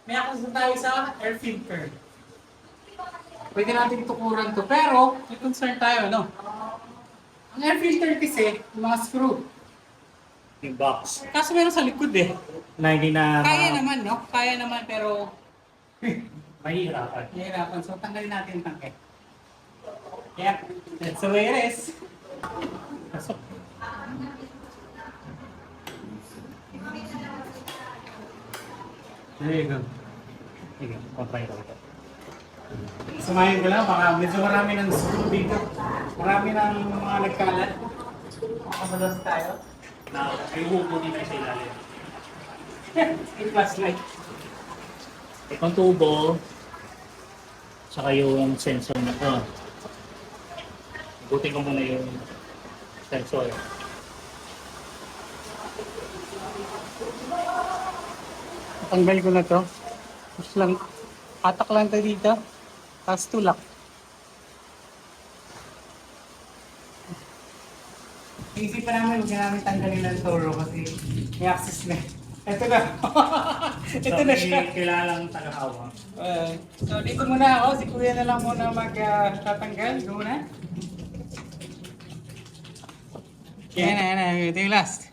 may access na tayo sa air filter. Pwede natin tukuran to. Pero, may concern tayo, no? Ang air filter kasi, yung mga screw. Yung box. Kaso meron sa likod eh. Na hindi na... Kaya naman, no? Kaya naman, pero Mahihirapan. nahihirapan. So, tanggalin natin yung tangke. Yep, that's the way it is. Pasok. There you go. Sige, comply ko ito. Sumayin ko lang, baka medyo marami ng screw dito. Marami ng mga nagkalat. Makamalas tayo. Na, may hubo din sa ilalim. Yung flashlight. Itong tubo, saka yung sensor na to. Igutin ko muna yung sensor. Tanggal ko na to. Push lang. Atak lang tayo dito. Tapos tulak. Iisipan namin, huwag na namin tanggalin ng toro kasi may access na. Ito na. Ito na siya. Kilalang tagahawa. So dito muna ako. Si Kuya na lang muna magtatanggal. Ito muna. Yan na. Ito yung last.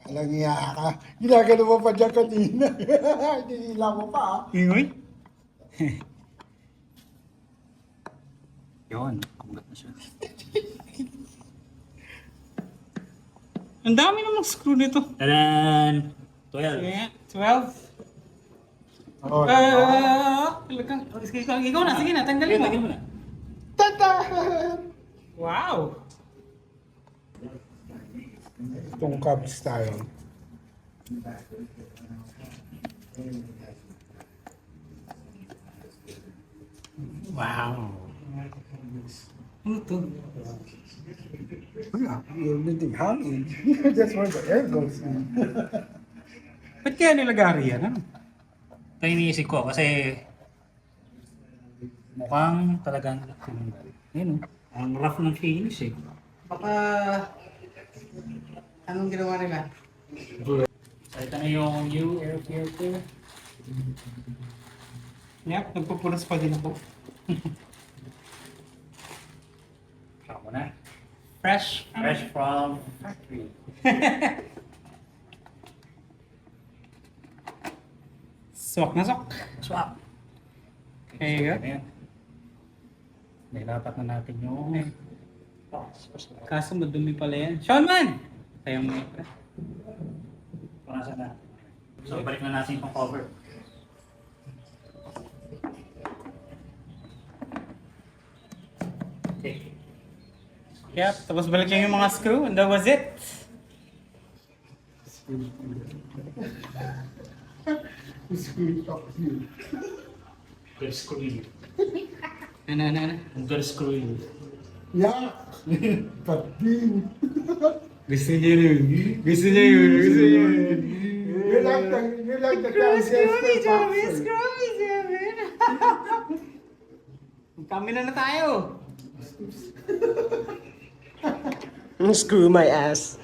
Alam niya ka. Ginagano mo pa dyan kanina. Hinihila mo pa ah. Ingoy? Yun. Kumat na siya. Ang dami namang screw nito. Tadan! 12. Yeah, 12. Oh, Talagang, ikaw na, sige na, tanggalin mo. Tanggalin mo na. Tadan! Wow! Itong Cub style. Wow! Ano to? Wala, yung hindi hangin. That's where the air goes in. Ba't kaya nilagari yan? Ano? Ito yung iniisip ko kasi mukhang talagang yun, ang rough ng finish eh. Baka, anong ginawa nila? So ito na yung new air filter. Yep, nagpupunas pa din ako. Saka mo na. Fresh. Fresh from factory. Swak na swak. Swap. There you go. Ayan. Nilapat na natin yung box. Kaso madumi pala yan. Sean man! Kaya mo ito. Punasan na. So balik na natin yung cover. Okay. Yep, tapos balik lang yung mga screw and that was it. Good screw you. Ano? Good screw you. Yeah. Pating. Gusto niya yun. Gusto niya yun. You like the Scrubby, Scrubby. Kami na tayo. Screw my ass.